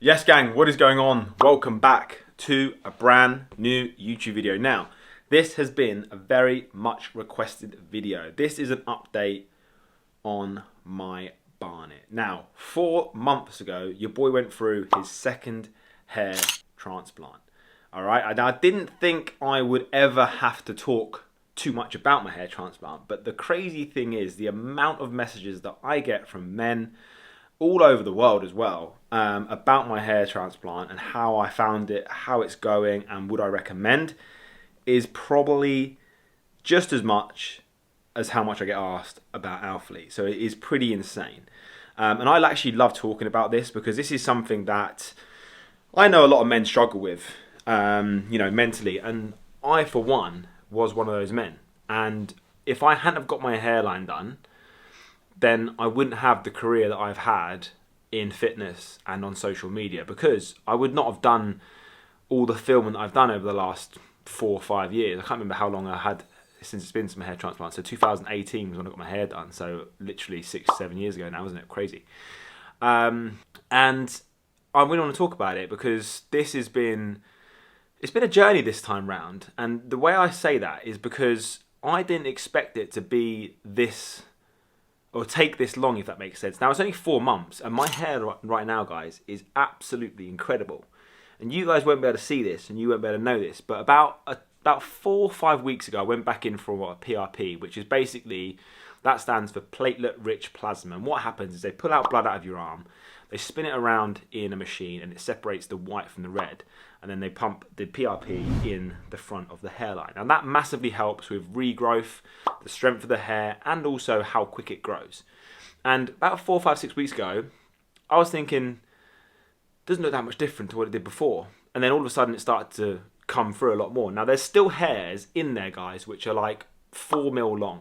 Yes gang, what is going on? Welcome back to a brand new YouTube video. Now, this has been a very much requested video. This is an update on my barnet. Now, 4 months ago, your boy went through his second hair transplant. Alright, I didn't think I would ever have to talk too much about my hair transplant, but the crazy thing is the amount of messages that I get from men all over the world as well about my hair transplant and how I found it, how it's going, and would I recommend, is probably just as much as how much I get asked about Alphalete. So it is pretty insane. And I actually love talking about this because this is something that I know a lot of men struggle with, mentally. And I, for one, was one of those men. And if I hadn't have got my hairline done, then I wouldn't have the career that I've had in fitness and on social media, because I would not have done all the filming that I've done over the last 4 or 5 years. I can't remember how long I had since it's been some hair transplant. So 2018 was when I got my hair done. So literally 6-7 years ago now, isn't it? Crazy. And I really want to talk about it because it's been a journey this time round. And the way I say that is because I didn't expect it to be this, or take this long, if that makes sense. Now, it's only 4 months, and my hair right now, guys, is absolutely incredible. And you guys won't be able to see this, and you won't be able to know this, but about 4 or 5 weeks ago, I went back in for a PRP, which is basically, that stands for platelet-rich plasma. And what happens is they pull out blood out of your arm, they spin it around in a machine, and it separates the white from the red. And then they pump the PRP in the front of the hairline. And that massively helps with regrowth, the strength of the hair, and also how quick it grows. And about 4, 5, 6 weeks ago, I was thinking, doesn't look that much different to what it did before. And then all of a sudden it started to come through a lot more. Now there's still hairs in there, guys, which are like 4 mil long.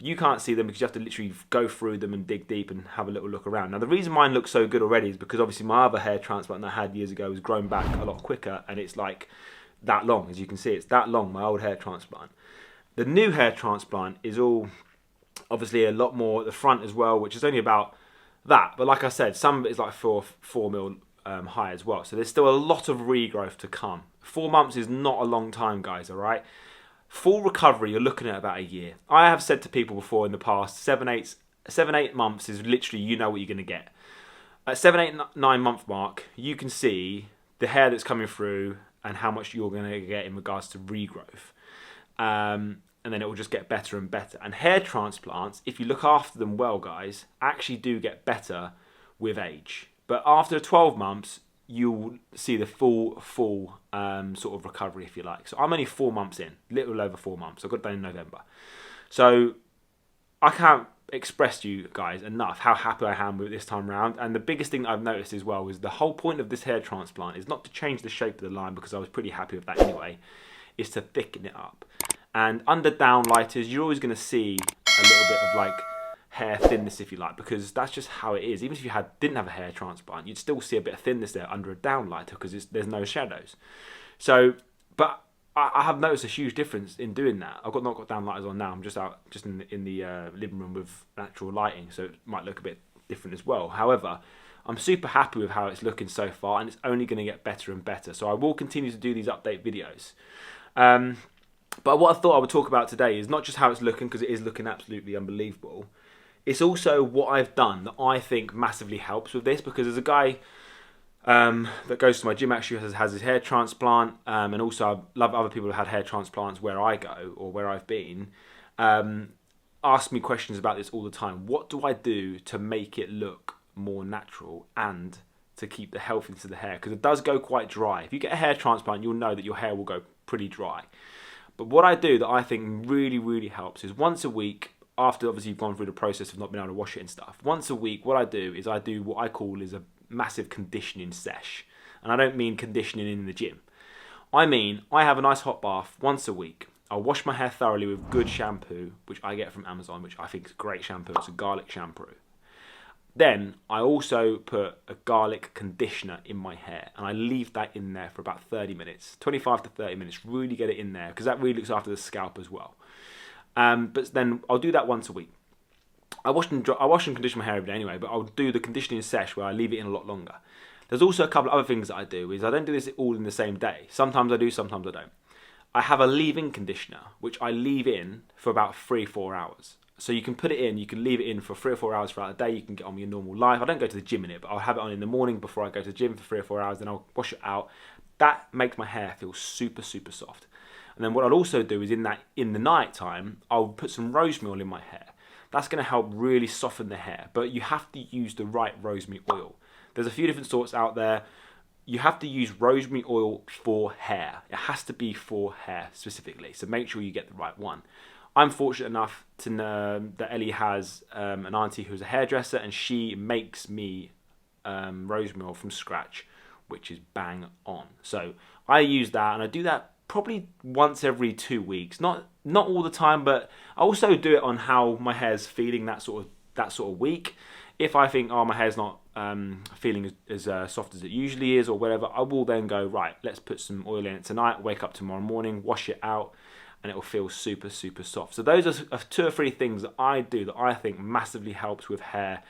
You can't see them because you have to literally go through them and dig deep and have a little look around. Now, the reason mine looks so good already is because obviously my other hair transplant that I had years ago has grown back a lot quicker, and it's like that long. As you can see, it's that long, my old hair transplant. The new hair transplant is all obviously a lot more at the front as well, which is only about that. But like I said, some of it is like 4 mil high as well. So there's still a lot of regrowth to come. 4 months is not a long time, guys, all right? Full recovery, you're looking at about a year. I have said to people before in the past, 7-8 months is literally, you know what you're going to get. At 7-8-9 month mark, you can see the hair that's coming through and how much you're going to get in regards to regrowth. And then it will just get better and better. And hair transplants, if you look after them well, guys, actually do get better with age. But after 12 months, you'll see the full sort of recovery, if you like. So I'm only 4 months in, little over 4 months. I got it done in November. So I can't express to you guys enough how happy I am with it this time round. And the biggest thing I've noticed as well is the whole point of this hair transplant is not to change the shape of the line, because I was pretty happy with that anyway, is to thicken it up. And under downlighters, you're always going to see a little bit of like hair thinness, if you like, because that's just how it is. Even if you didn't have a hair transplant, you'd still see a bit of thinness there under a downlighter because there's no shadows. So, but I have noticed a huge difference in doing that. I've not got downlighters on now. I'm just out in the living room with natural lighting, so it might look a bit different as well. However, I'm super happy with how it's looking so far, and it's only going to get better and better. So I will continue to do these update videos. But what I thought I would talk about today is not just how it's looking, because it is looking absolutely unbelievable. It's also what I've done that I think massively helps with this, because there's a guy that goes to my gym actually has his hair transplant, and also I love other people who have had hair transplants where I go or where I've been, ask me questions about this all the time. What do I do to make it look more natural and to keep the health into the hair? Because it does go quite dry. If you get a hair transplant, you'll know that your hair will go pretty dry. But what I do that I think really, really helps is once a week, after obviously you've gone through the process of not being able to wash it and stuff, once a week what I do is I do what I call is a massive conditioning sesh. And I don't mean conditioning in the gym. I mean, I have a nice hot bath once a week. I'll wash my hair thoroughly with good shampoo, which I get from Amazon, which I think is a great shampoo. It's a garlic shampoo. Then I also put a garlic conditioner in my hair, and I leave that in there for about 30 minutes, 25 to 30 minutes, really get it in there, because that really looks after the scalp as well. But then I'll do that once a week. I wash and condition my hair every day anyway, but I'll do the conditioning sesh where I leave it in a lot longer. There's also a couple of other things that I do. Is I don't do this all in the same day. Sometimes I do, sometimes I don't. I have a leave-in conditioner, which I leave in for about 3-4 hours. So you can put it in, you can leave it in for 3 or 4 hours throughout the day, you can get on with your normal life. I don't go to the gym in it, but I'll have it on in the morning before I go to the gym for 3 or 4 hours, then I'll wash it out. That makes my hair feel super, super soft. And then what I'll also do is in the night time, I'll put some rosemary oil in my hair. That's going to help really soften the hair, but you have to use the right rosemary oil. There's a few different sorts out there. You have to use rosemary oil for hair. It has to be for hair specifically, so make sure you get the right one. I'm fortunate enough to know that Ellie has an auntie who's a hairdresser, and she makes me rosemary oil from scratch, which is bang on. So I use that, and I do that probably once every 2 weeks. Not all the time, but I also do it on how my hair's feeling that sort of week. If I think, oh, my hair's not feeling as soft as it usually is or whatever, I will then go, right, let's put some oil in it tonight, wake up tomorrow morning, wash it out, and it will feel super, super soft. So those are 2 or 3 things that I do that I think massively helps with hair,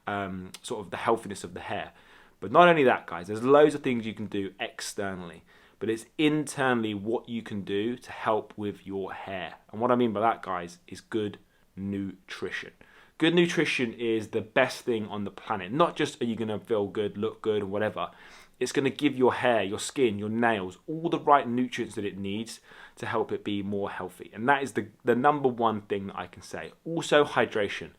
sort of the healthiness of the hair. But not only that, guys, there's loads of things you can do externally, but it's internally what you can do to help with your hair. And what I mean by that, guys, is good nutrition. Good nutrition is the best thing on the planet. Not just are you going to feel good, look good, or whatever. It's going to give your hair, your skin, your nails, all the right nutrients that it needs to help it be more healthy. And that is the number one thing that I can say. Also, hydration.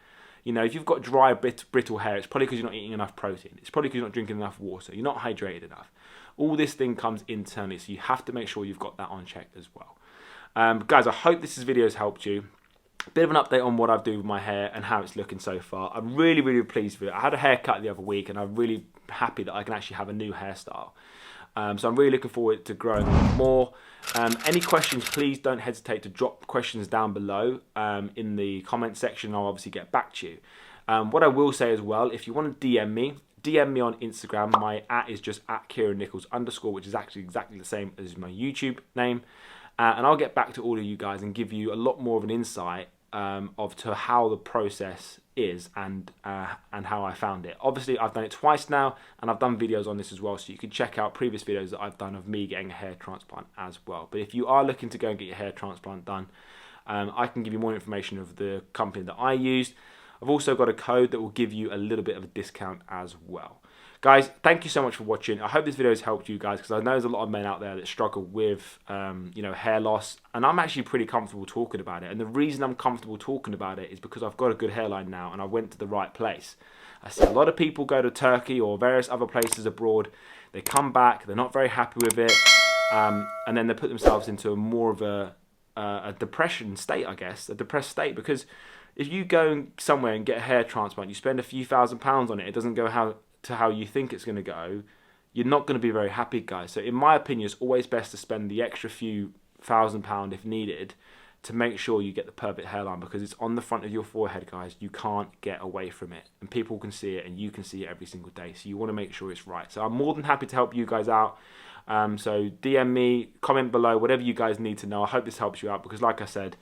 You know, if you've got dry, brittle hair, it's probably because you're not eating enough protein. It's probably because you're not drinking enough water. You're not hydrated enough. All this thing comes internally, so you have to make sure you've got that on check as well. Guys, I hope this video has helped you. A bit of an update on what I do with my hair and how it's looking so far. I'm really, really pleased with it. I had a haircut the other week, and I'm really happy that I can actually have a new hairstyle. So I'm really looking forward to growing more. Any questions, please don't hesitate to drop questions down below in the comment section. I'll obviously get back to you. What I will say as well, if you want to DM me on Instagram. My @ is just @KieranNichols_, which is actually exactly the same as my YouTube name. And I'll get back to all of you guys and give you a lot more of an insight to how the process is and how I found it. Obviously, I've done it twice now, and I've done videos on this as well, so you can check out previous videos that I've done of me getting a hair transplant as well. But if you are looking to go and get your hair transplant done, I can give you more information of the company that I used. I've also got a code that will give you a little bit of a discount as well. Guys, thank you so much for watching. I hope this video has helped you guys, because I know there's a lot of men out there that struggle with hair loss, and I'm actually pretty comfortable talking about it. And the reason I'm comfortable talking about it is because I've got a good hairline now, and I went to the right place. I see a lot of people go to Turkey or various other places abroad. They come back, they're not very happy with it, and then they put themselves into more of a depression state, I guess, a depressed state, because if you go somewhere and get a hair transplant, you spend a few £1,000s on it, it doesn't go how you think it's going to go, you're not going to be very happy, guys. So in my opinion, it's always best to spend the extra few £1,000 if needed to make sure you get the perfect hairline, because it's on the front of your forehead, guys. You can't get away from it, and people can see it, and you can see it every single day. So you want to make sure it's right. So I'm more than happy to help you guys out. So DM me, comment below, whatever you guys need to know. I hope this helps you out, because like I said,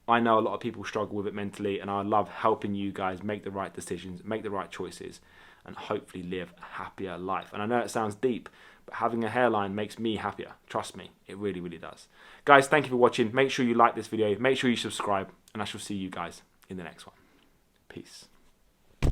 I know a lot of people struggle with it mentally, and I love helping you guys make the right decisions, make the right choices, and hopefully live a happier life. And I know it sounds deep, but having a hairline makes me happier. Trust me, it really, really does. Guys, thank you for watching. Make sure you like this video. Make sure you subscribe, and I shall see you guys in the next one. Peace.